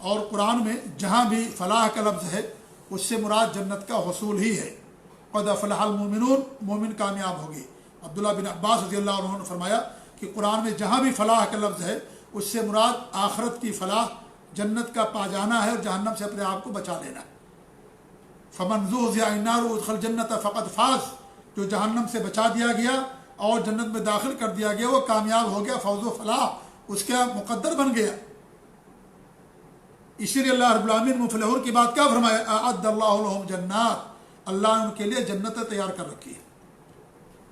اور قرآن میں جہاں بھی فلاح کا لفظ ہے اس سے مراد جنت کا حصول ہی ہے قد افلح المؤمنون مومن کامیاب ہوگی عبداللہ بن عباس رضی اللہ عنہ نے فرمایا کہ قرآن میں جہاں بھی فلاح کا لفظ ہے اس سے مراد آخرت کی فلاح جنت کا پا جانا ہے اور جہنم سے اپنے آپ کو بچا لینا ہے فمن زحزح عن النار وادخل الجنة فقد فاز جو جہنم سے بچا دیا گیا اور جنت میں داخل کر دیا گیا وہ کامیاب ہو گیا فوز و فلاح اس کا مقدر بن گیا اسی لیے اللہ رب العالمین مفلحون کی بات کیا فرمایا اعد اللہ لہم جنات اللہ نے ان کے لیے جنتیں تیار کر رکھی ہے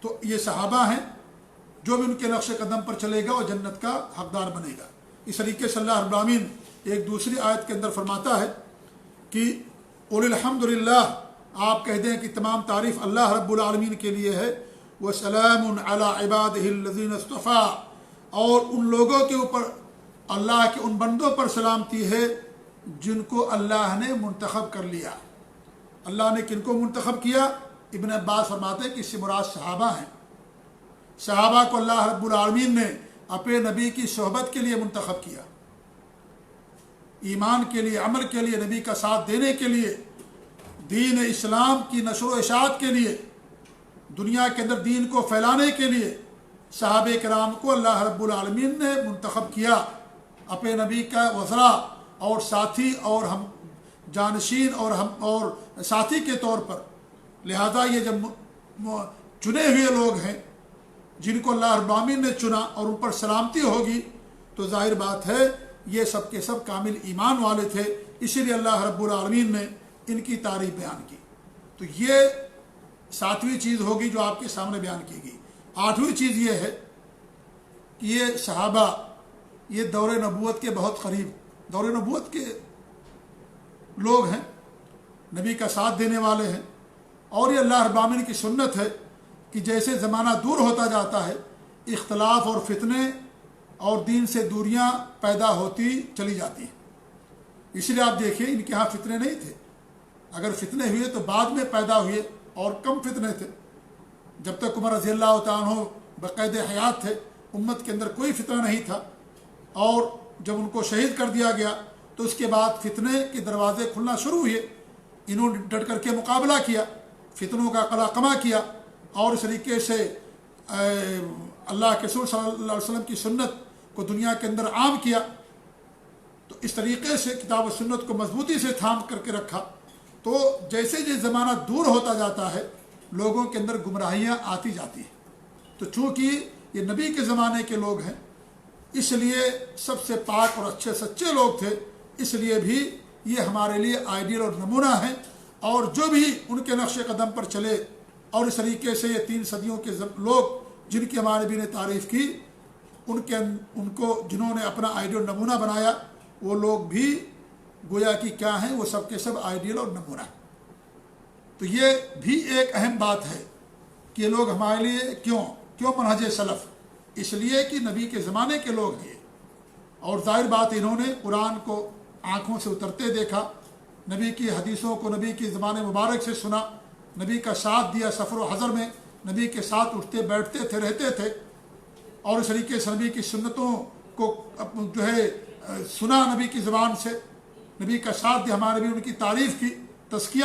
تو یہ صحابہ ہیں جو بھی ان کے نقش قدم پر چلے گا وہ جنت کا حقدار بنے گا اس طریقے سے اللہ رب العالمین ایک دوسری آیت کے اندر فرماتا ہے کہ قل الحمدللہ آپ کہہ دیں کہ تمام تعریف اللہ رب العالمین کے لیے ہے وسلام علی عبادہ الذین اصطفیٰ اور ان لوگوں کے اوپر اللہ کے ان بندوں پر سلامتی ہے جن کو اللہ نے منتخب کر لیا اللہ نے کن کو منتخب کیا ابن عباس فرماتے ہیں کہ اس سے مراد صحابہ ہیں صحابہ کو اللہ رب العالمین نے اپنے نبی کی صحبت کے لیے منتخب کیا ایمان کے لیے عمل کے لیے نبی کا ساتھ دینے کے لیے دین اسلام کی نشر و اشاعت کے لیے دنیا کے اندر دین کو پھیلانے کے لیے صحابہ کرام کو اللہ رب العالمین نے منتخب کیا اپنے نبی کا وزراء اور ساتھی اور ہم جانشین اور ساتھی کے طور پر لہذا یہ جب چنے ہوئے لوگ ہیں جن کو اللہ رب العالمین نے چنا اور ان پر سلامتی ہوگی تو ظاہر بات ہے یہ سب کے سب کامل ایمان والے تھے اسی لیے اللہ رب العالمین نے ان کی تعریف بیان کی تو یہ 7ویں چیز ہوگی جو آپ کے سامنے بیان کی گئی 8ویں چیز یہ ہے کہ یہ صحابہ یہ دور نبوت کے بہت قریب دور نبوت کے لوگ ہیں نبی کا ساتھ دینے والے ہیں اور یہ اللہ رب العالمین کی سنت ہے کہ جیسے زمانہ دور ہوتا جاتا ہے اختلاف اور فتنے اور دین سے دوریاں پیدا ہوتی چلی جاتی ہیں اس لیے آپ دیکھیے ان کے ہاں فتنے نہیں تھے اگر فتنے ہوئے تو بعد میں پیدا ہوئے اور کم فتنے تھے جب تک عمر رضی اللہ تعالیٰ عنہ بقید حیات تھے امت کے اندر کوئی فتنہ نہیں تھا اور جب ان کو شہید کر دیا گیا تو اس کے بعد فتنے کے دروازے کھلنا شروع ہوئے انہوں نے ڈٹ کر کے مقابلہ کیا فتنوں کا قلاقمہ کیا اور اس طریقے سے اللہ کے رسول صلی اللہ علیہ وسلم کی سنت کو دنیا کے اندر عام کیا تو اس طریقے سے کتاب و سنت کو مضبوطی سے تھام کر کے رکھا تو جیسے جیسے زمانہ دور ہوتا جاتا ہے لوگوں کے اندر گمراہیاں آتی جاتی ہیں تو چونکہ یہ نبی کے زمانے کے لوگ ہیں اس لیے سب سے پاک اور اچھے سچے لوگ تھے اس لیے بھی یہ ہمارے لیے آئیڈیل اور نمونہ ہیں اور جو بھی ان کے نقش قدم پر چلے اور اس طریقے سے یہ 3 صدیوں کے لوگ جن کی ہمارے نبی نے تعریف کی ان کو جنہوں نے اپنا آئیڈیل نمونہ بنایا وہ لوگ بھی گویا کہ کیا ہیں وہ سب کے سب آئیڈیل اور نمونہ تو یہ بھی ایک اہم بات ہے کہ یہ لوگ ہمارے لیے کیوں منہج سلف اس لیے کہ نبی کے زمانے کے لوگ ہیں اور ظاہر بات انہوں نے قرآن کو آنکھوں سے اترتے دیکھا نبی کی حدیثوں کو نبی کی زبان مبارک سے سنا نبی کا ساتھ دیا سفر و حضر میں نبی کے ساتھ اٹھتے بیٹھتے تھے رہتے تھے اور اس طریقے سے نبی کی سنتوں کو جو ہے سنا نبی کی زبان سے نبی کا ساتھ دیا ہمارے نبی ان کی تعریف کی تزکیہ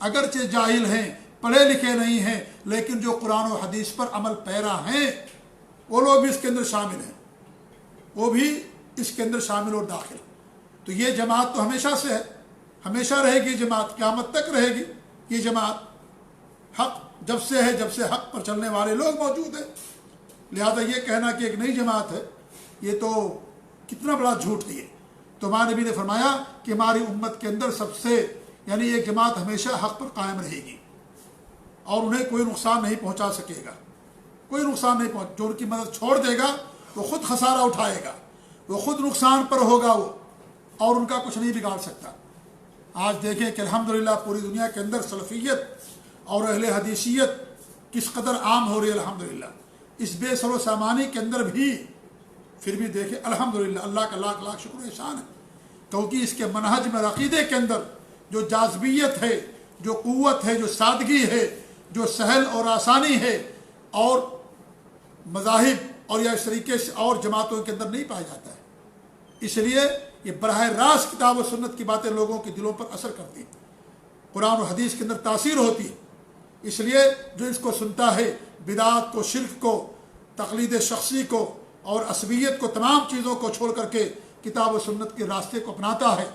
اگرچہ جاہل ہیں، پڑھے لکھے نہیں ہیں، لیکن جو قرآن و حدیث پر عمل پیرا ہیں وہ لوگ بھی اس کے اندر شامل ہیں، وہ بھی اس کے اندر شامل اور داخل۔ تو یہ جماعت تو ہمیشہ سے ہے، ہمیشہ رہے گی، جماعت قیامت تک رہے گی۔ یہ جماعت حق جب سے ہے، جب سے حق پر چلنے والے لوگ موجود ہیں۔ لہذا یہ کہنا کہ ایک نئی جماعت ہے، یہ تو کتنا بڑا جھوٹ ہے۔ تو ہمارے نبی نے فرمایا کہ ہماری امت کے اندر سب سے یعنی ایک جماعت ہمیشہ حق پر قائم رہے گی اور انہیں کوئی نقصان نہیں پہنچا سکے گا، کوئی نقصان نہیں پہنچ، جو ان کی مدد چھوڑ دے گا وہ خود خسارہ اٹھائے گا، وہ خود نقصان پر ہوگا وہ، اور ان کا کچھ نہیں بگاڑ سکتا۔ آج دیکھیں کہ الحمدللہ پوری دنیا کے اندر سلفیت اور اہل حدیثیت کس قدر عام ہو رہی ہے الحمدللہ۔ اس بے سر و سامانی کے اندر بھی پھر بھی دیکھیں الحمدللہ اللہ کا لاکھ لاکھ شکر و احسان ہے، کیونکہ اس کے منہج میں عقیدے کے اندر جو جاذبیت ہے، جو قوت ہے، جو سادگی ہے، جو سہل اور آسانی ہے، اور مذاہب اور یا اس طریقے سے اور جماعتوں کے اندر نہیں پایا جاتا ہے۔ اس لیے یہ براہ راست کتاب و سنت کی باتیں لوگوں کے دلوں پر اثر کرتی ہیں، قرآن و حدیث کے اندر تاثیر ہوتی ہے۔ اس لیے جو اس کو سنتا ہے بدعات کو، شرک کو، تقلید شخصی کو اور عصبیت کو، تمام چیزوں کو چھوڑ کر کے کتاب و سنت کے راستے کو اپناتا ہے،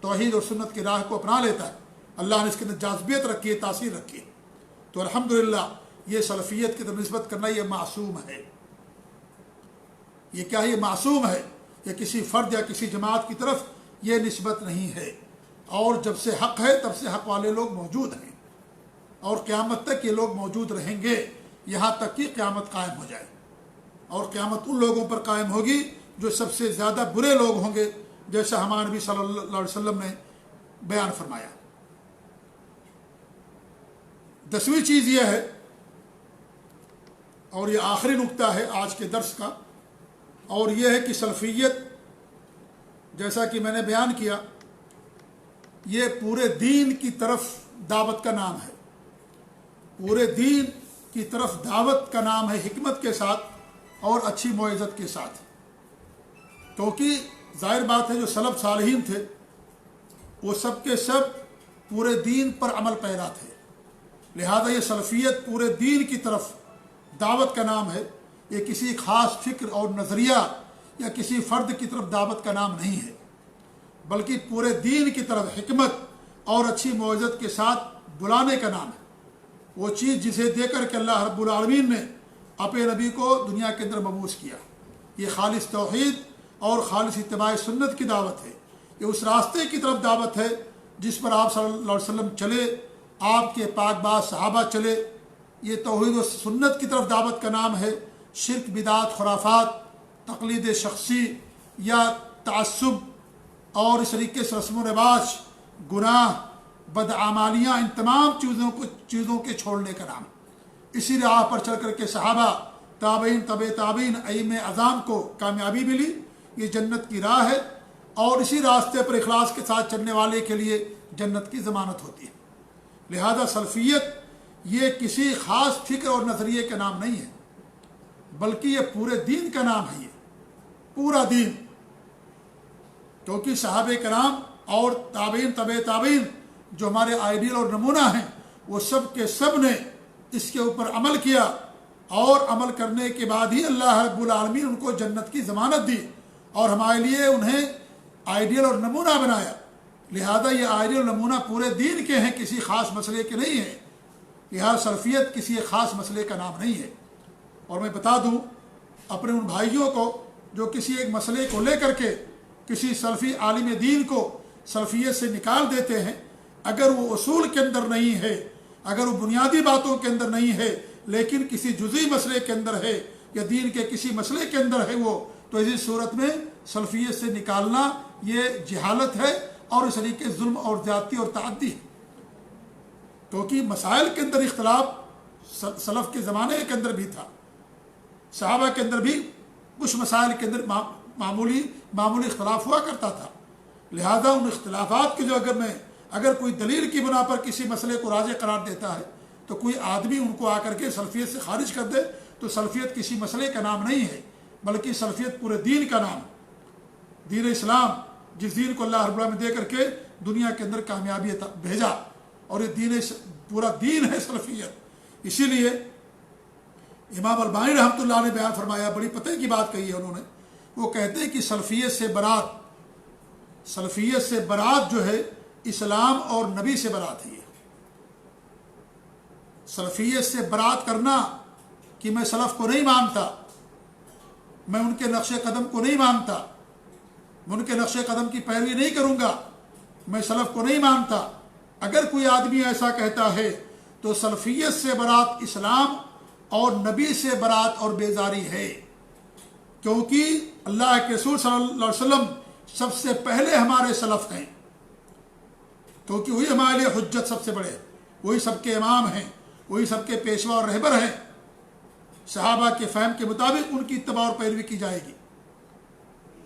توحید اور سنت کی راہ کو اپنا لیتا ہے، اللہ نے اس کے اندر جاذبیت رکھی ہے، تاثیر رکھی ہے۔ تو الحمدللہ یہ سلفیت کی طرف نسبت کرنا یہ معصوم ہے۔ یہ کیا ہے؟ یہ معصوم ہے، یہ کسی فرد یا کسی جماعت کی طرف یہ نسبت نہیں ہے۔ اور جب سے حق ہے تب سے حق والے لوگ موجود ہیں، اور قیامت تک یہ لوگ موجود رہیں گے، یہاں تک کہ قیامت قائم ہو جائے۔ اور قیامت ان لوگوں پر قائم ہوگی جو سب سے زیادہ برے لوگ ہوں گے، جیسا ہمارے نبی صلی اللہ علیہ وسلم نے بیان فرمایا۔ 10ویں چیز یہ ہے، اور یہ آخری نقطہ ہے آج کے درس کا، اور یہ ہے کہ سلفیت جیسا کہ میں نے بیان کیا یہ پورے دین کی طرف دعوت کا نام ہے، پورے دین کی طرف دعوت کا نام ہے، حکمت کے ساتھ اور اچھی موعظت کے ساتھ۔ کیونکہ ظاہر بات ہے جو سلف صالحین تھے وہ سب کے سب پورے دین پر عمل پیرا تھے، لہذا یہ سلفیت پورے دین کی طرف دعوت کا نام ہے، یہ کسی خاص فکر اور نظریہ یا کسی فرد کی طرف دعوت کا نام نہیں ہے، بلکہ پورے دین کی طرف حکمت اور اچھی موعظت کے ساتھ بلانے کا نام ہے۔ وہ چیز جسے دے کر کے اللہ رب العالمین نے اپنے نبی کو دنیا کے اندر مبعوث کیا، یہ خالص توحید اور خالص اتباع سنت کی دعوت ہے، یہ اس راستے کی طرف دعوت ہے جس پر آپ صلی اللہ علیہ وسلم چلے، آپ کے پاک باز صحابہ چلے۔ یہ توحید و سنت کی طرف دعوت کا نام ہے، شرک، بدعات، خرافات، تقلید شخصی یا تعصب اور اس طریقے سے رسم و رواج، گناہ، بدعمالیاں، ان تمام چیزوں کے چھوڑنے کا نام۔ اسی راہ پر چل کر کے صحابہ، تابعین، طبع تابعین، ائمہ اعظام کو کامیابی ملی، یہ جنت کی راہ ہے، اور اسی راستے پر اخلاص کے ساتھ چلنے والے کے لیے جنت کی ضمانت ہوتی ہے۔ لہذا سلفیت یہ کسی خاص فکر اور نظریے کا نام نہیں ہے، بلکہ یہ پورے دین کا نام ہے، یہ پورا دین، کیونکہ صحابہ کرام اور تابعین، طبع تابعین جو ہمارے آئیڈیل اور نمونہ ہیں، وہ سب کے سب نے اس کے اوپر عمل کیا، اور عمل کرنے کے بعد ہی اللہ رب العالمین ان کو جنت کی ضمانت دی، اور ہمارے لیے انہیں آئیڈیل اور نمونہ بنایا۔ لہذا یہ آئیڈیل اور نمونہ پورے دین کے ہیں، کسی خاص مسئلے کے نہیں ہیں۔ لہذا سلفیت کسی ایک خاص مسئلے کا نام نہیں ہے۔ اور میں بتا دوں اپنے ان بھائیوں کو جو کسی ایک مسئلے کو لے کر کے کسی سلفی عالم دین کو سلفیت سے نکال دیتے ہیں، اگر وہ اصول کے اندر نہیں ہے، اگر وہ بنیادی باتوں کے اندر نہیں ہے، لیکن کسی جزئی مسئلے کے اندر ہے یا دین کے کسی مسئلے کے اندر ہے وہ، تو اسی صورت میں سلفیت سے نکالنا یہ جہالت ہے، اور اس طریقے ظلم اور زیادتی اور تعدی ہے۔ کیونکہ مسائل کے اندر اختلاف سلف کے زمانے کے اندر بھی تھا، صحابہ کے اندر بھی کچھ مسائل کے اندر معمولی اختلاف ہوا کرتا تھا۔ لہذا ان اختلافات کے جو اگر کوئی دلیل کی بنا پر کسی مسئلے کو راجح قرار دیتا ہے تو کوئی آدمی ان کو آ کر کے سلفیت سے خارج کر دے تو سلفیت کسی مسئلے کا نام نہیں ہے، بلکہ سلفیت پورے دین کا نام ہے۔ دین اسلام جس دین کو اللہ رب العالمین نے دے کر کے دنیا کے اندر کامیابی بھیجا، اور یہ پورا دین ہے سلفیت۔ اسی لیے امام البانی رحمۃ اللہ نے بیان فرمایا، بڑی پتہ کی بات کہی ہے انہوں نے، وہ کہتے ہیں کہ سلفیت سے برات جو ہے اسلام اور نبی سے برات ہے۔ سلفیت سے برات کرنا کہ میں سلف کو نہیں مانتا، میں ان کے نقش قدم کو نہیں مانتا، میں ان کے نقش قدم کی پیروی نہیں کروں گا، میں سلف کو نہیں مانتا، اگر کوئی آدمی ایسا کہتا ہے تو سلفیت سے برات اسلام اور نبی سے برات اور بیزاری ہے، کیونکہ اللہ کے رسول صلی اللہ علیہ وسلم سب سے پہلے ہمارے سلف ہیں، کیونکہ وہی ہمارے لیے حجت سب سے بڑے، وہی سب کے امام ہیں، وہی سب کے پیشوا اور رہبر ہیں۔ صحابہ کے فہم کے مطابق ان کی اتباع اور پیروی کی جائے گی،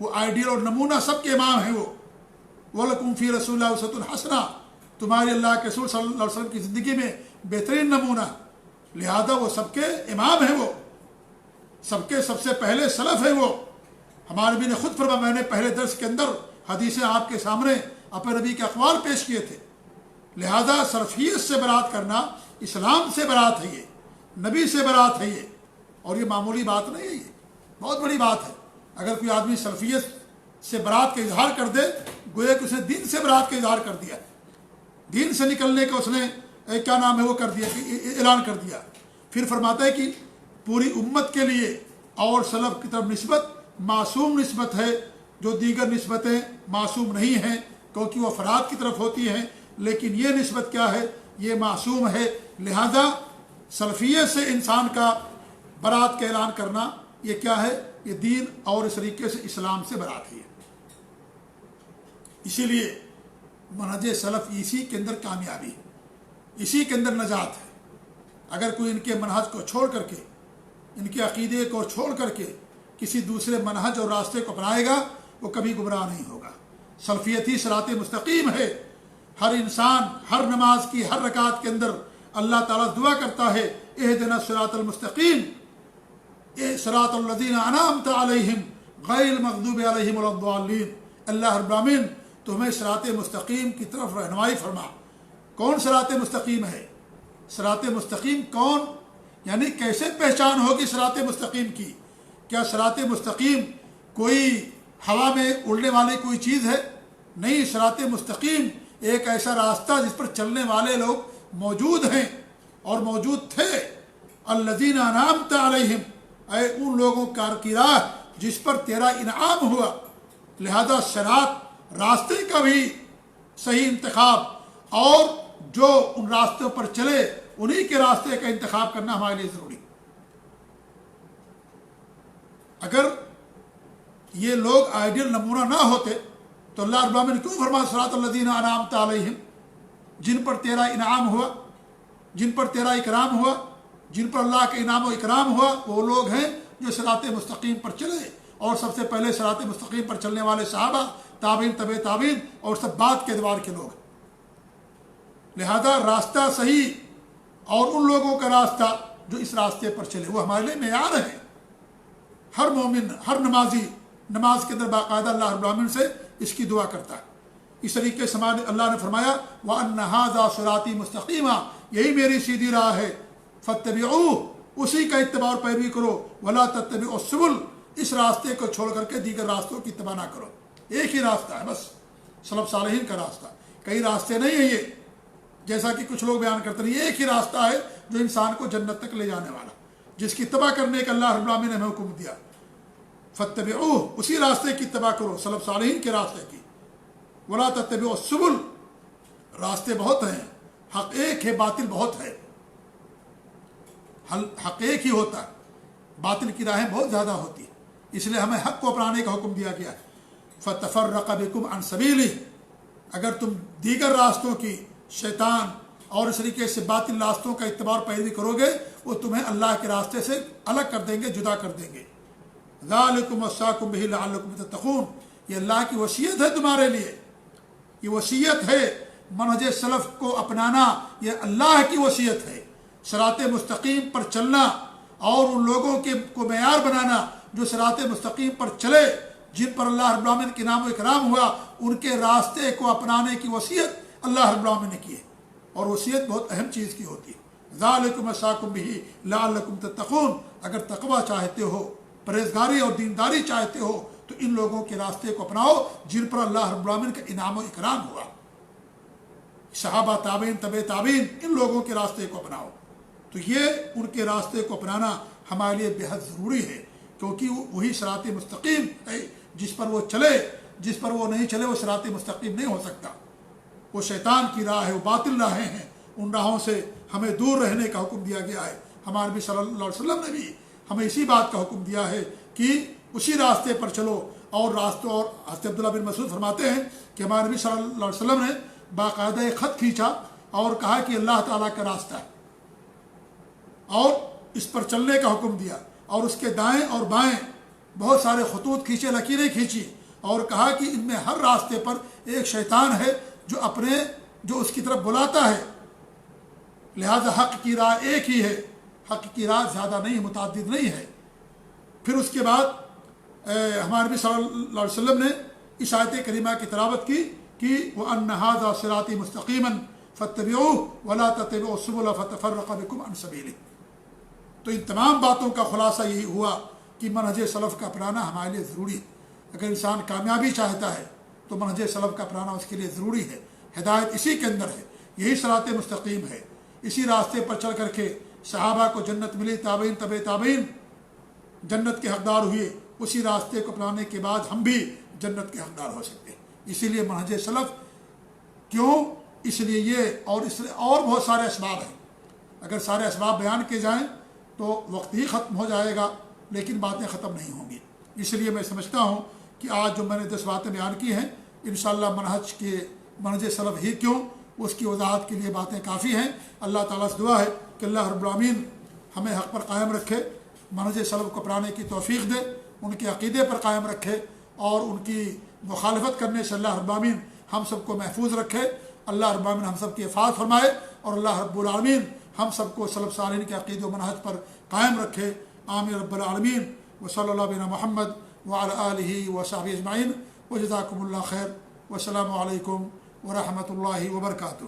وہ آئیڈیل اور نمونہ سب کے امام ہیں۔ وہ وَلَكُمْ فِي رَسُولِ اللَّهِ أُسْوَةٌ حَسَنَةٌ، تمہارے اللہ کے رسول صلی اللہ علیہ وسلم کی زندگی میں بہترین نمونہ، لہذا وہ سب کے امام ہیں، وہ سب کے سب سے پہلے سلف ہیں۔ وہ ہمارے نبی نے خود فرمایا، میں نے پہلے درس کے اندر حدیثیں آپ کے سامنے اپنے نبی کے اقوال پیش کیے تھے، لہذا سلفیت سے برات کرنا اسلام سے برات ہے، یہ نبی سے برات ہے، یہ اور یہ معمولی بات نہیں ہے، یہ بہت بڑی بات ہے۔ اگر کوئی آدمی سلفیت سے برات کا اظہار کر دے، گویا کہ اس نے دین سے برات کا اظہار کر دیا، دین سے نکلنے کا اس نے کیا نام ہے وہ کر دیا، اعلان کر دیا۔ پھر فرماتا ہے کہ پوری امت کے لیے اور سلف کی طرف نسبت معصوم نسبت ہے، جو دیگر نسبتیں معصوم نہیں ہیں کیونکہ وہ افراد کی طرف ہوتی ہیں، لیکن یہ نسبت کیا ہے، یہ معصوم ہے، لہذا سلفیت سے انسان کا برات کا اعلان کرنا یہ کیا ہے، یہ دین اور اس طریقے سے اسلام سے برات ہے۔ اسی لیے منہج سلف اسی کے اندر کامیابی ہے، اسی کے اندر نجات ہے۔ اگر کوئی ان کے منہج کو چھوڑ کر کے، ان کے عقیدے کو چھوڑ کر کے کسی دوسرے منہج اور راستے کو اپنائے گا، وہ کبھی گمراہ نہیں ہوگا۔ سلفیت ہی صراط مستقیم ہے۔ ہر انسان ہر نماز کی ہر رکعت کے اندر اللہ تعالیٰ دعا کرتا ہے، اہدنا الصراط المستقیم، صراط الذین انعمت علیہم غیر المغضوب علیہم ولا الضالین۔ اللہ رب العالمین تمہیں صراط مستقیم کی طرف رہنمائی فرما۔ کون صراط مستقیم ہے؟ صراط مستقیم کون، یعنی کیسے پہچان ہوگی صراط مستقیم کی؟ کیا صراط مستقیم کوئی ہوا میں اڑنے والی کوئی چیز ہے؟ نہیں، صراط مستقیم ایک ایسا راستہ جس پر چلنے والے لوگ موجود ہیں اور موجود تھے۔ الذین انعمت علیہم، اے ان لوگوں کی راہ جس پر تیرا انعام ہوا، لہذا صراط راستے کا بھی صحیح انتخاب اور جو ان راستوں پر چلے انہی کے راستے کا انتخاب کرنا ہمارے لیے ضروری۔ اگر یہ لوگ آئیڈیل نمونہ نہ ہوتے تو اللہ رب العالمین نے کیوں فرمایا صراط الذین انعمت علیہم، جن پر تیرا انعام ہوا، جن پر تیرا اکرام ہوا، جن پر اللہ کا انعام و اکرام ہوا، وہ لوگ ہیں جو صراط مستقیم پر چلے، اور سب سے پہلے صراط مستقیم پر چلنے والے صحابہ، تابعین، تبع تابعین اور سب بعد کے ادوار کے لوگ۔ لہذا راستہ صحیح اور ان لوگوں کا راستہ جو اس راستے پر چلے وہ ہمارے لیے معیار ہے۔ ہر مومن، ہر نمازی نماز کے اندر باقاعدہ اللہ رب العالمین سے اس کی دعا کرتا ہے۔ اس طریقے سے اللہ نے فرمایا وَأَنَّ هَذَا صِرَاطِي مُسْتَقِيمًا، یہی میری سیدھی راہ ہے، فَاتَّبِعُوهُ، اسی کا اتباع اور پیروی کرو، وَلَا تَتَّبِعُوا السُّبُلَ، اس راستے کو چھوڑ کر کے دیگر راستوں کی اتباع نہ کرو۔ ایک ہی راستہ ہے بس، سلف صالحین کا راستہ، کئی راستے نہیں ہیں یہ، جیسا کہ کچھ لوگ بیان کرتے ہیں۔ یہ ایک ہی راستہ ہے جو انسان کو جنت تک لے جانے والا، جس کی اتباع کرنے کا اللہ رب العالمین نے ہمیں حکم دیا۔ فَاتَّبِعُوهُ، اسی راستے کی اتباع کرو، سلف صالحین کے راستے کی۔ وَلَا تَتَّبِعُوا السُّبُلَ، راستے بہت ہیں، حق ایک ہے، باطل بہت ہے۔ حق ایک ہی ہوتا ہے، باطل کی راہیں بہت زیادہ ہوتی ہیں، اس لیے ہمیں حق کو اپنانے کا حکم دیا گیا ہے۔ فَتَفَرَّقَ بِكُمْ عَنْ سَبِيلِهِ، اگر تم دیگر راستوں کی، شیطان اور اس طریقے سے باطل راستوں کا اتباع اور پیروی کرو گے، وہ تمہیں اللہ کے راستے سے الگ کر دیں گے، جدا کر دیں گے۔ ذَلِكُمْ وَصَّاكُمْ بِهِ لَعَلَّكُمْ تَتَّقُونَ، یہ اللہ کی وصیت ہے تمہارے لیے، یہ وصیت ہے۔ منہج سلف کو اپنانا یہ اللہ کی وصیت ہے، صراط مستقیم پر چلنا اور ان لوگوں کو معیار بنانا جو صراط مستقیم پر چلے، جن پر اللہ رب العالمین کے نام و اکرام ہوا، ان کے راستے کو اپنانے کی وصیت اللہ رب العالمین نے کی ہے۔ اور وصیت بہت اہم چیز کی ہوتی ہے۔ ذالکم وصاکم بہ لعلکم تتقون، اگر تقوی چاہتے ہو، پرہیزگاری اور دینداری چاہتے ہو تو ان لوگوں کے راستے کو اپناؤ جن پر اللہ رب العالمین کا انعام و اکرام ہوا۔ صحابہ، تابعین، تبع تابعین، ان لوگوں کے راستے کو اپناؤ۔ تو یہ ان کے راستے کو اپنانا ہمارے لیے بے حد ضروری ہے، کیونکہ وہی صراط مستقیم ہے جس پر وہ چلے، جس پر وہ نہیں چلے وہ صراط مستقیم نہیں ہو سکتا۔ وہ شیطان کی راہ ہے، وہ باطل راہیں ہیں، ان راہوں سے ہمیں دور رہنے کا حکم دیا گیا ہے۔ ہمارے نبی صلی اللہ علیہ وسلم نے بھی ہمیں اسی بات کا حکم دیا ہے کہ اسی راستے پر چلو، اور حضرت عبداللہ بن مسعود فرماتے ہیں کہ ہمارے نبی صلی اللہ علیہ وسلم نے باقاعدہ ایک خط کھینچا اور کہا کہ اللہ تعالیٰ کا راستہ ہے، اور اس پر چلنے کا حکم دیا، اور اس کے دائیں اور بائیں بہت سارے خطوط کھینچے، لکیریں کھینچی، اور کہا کہ ان میں ہر راستے پر ایک شیطان ہے جو اس کی طرف بلاتا ہے، لہذا حق کی راہ ایک ہی ہے، حق کی راہ زیادہ نہیں، متعدد نہیں ہے۔ پھر اس کے بعد ہمارے نبی صلی اللہ علیہ وسلم نے اس آیت کریمہ کی تلاوت کی کہ وَأَنَّ هَذَا صِرَاطِي مُسْتَقِيمًا فَاتَّبِعُوهُ وَلَا تَتَّبِعُوا السُّبُلَ فَتَفَرَّقَ بِكُمْ عَنْ سَبِيلِهِ۔ تو ان تمام باتوں کا خلاصہ یہی ہوا کہ منہج سلف کا اپنانا ہمارے لیے ضروری ہے۔ اگر انسان کامیابی چاہتا ہے تو منہج سلف کا اپنانا اس کے لیے ضروری ہے۔ ہدایت اسی کے اندر ہے، یہی صراط مستقیم ہے۔ اسی راستے پر چل کر کے صحابہ کو جنت ملی، تابعین، تبع تابعین جنت کے حقدار ہوئے، اسی راستے کو اپنانے کے بعد ہم بھی جنت کے حقدار ہو سکتے ہیں۔ اسی لیے منہج سلف کیوں؟ اس لیے یہ اور بہت سارے اسباب ہیں، اگر سارے اسباب بیان کیے جائیں تو وقت ہی ختم ہو جائے گا، لیکن باتیں ختم نہیں ہوں گی۔ اس لیے میں سمجھتا ہوں کہ آج جو میں نے 10 باتیں بیان کی ہیں، انشاءاللہ منہج سلف ہی کیوں، اس کی وضاحت کے لیے باتیں کافی ہیں۔ اللہ تعالیٰ سے دعا ہے کہ اللہ رب العالمین ہمیں حق پر قائم رکھے، منہج سلف کو اپنانے کی توفیق دے، ان کے عقیدے پر قائم رکھے، اور ان کی مخالفت کرنے سے اللہ رب العالمین ہم سب کو محفوظ رکھے۔ اللہ رب العالمین ہم سب کی حفاظت فرمائے، اور اللہ رب العالمین ہم سب کو سلف صالحین کے عقیدے و منہج پر قائم رکھے۔ آمین رب العالمین۔ وصلی اللہ بنا محمد وعلی آلہ وصحبہ اجمعین، وجزاکم اللہ خیر، والسلام علیکم ورحمۃ اللہ وبرکاتہ۔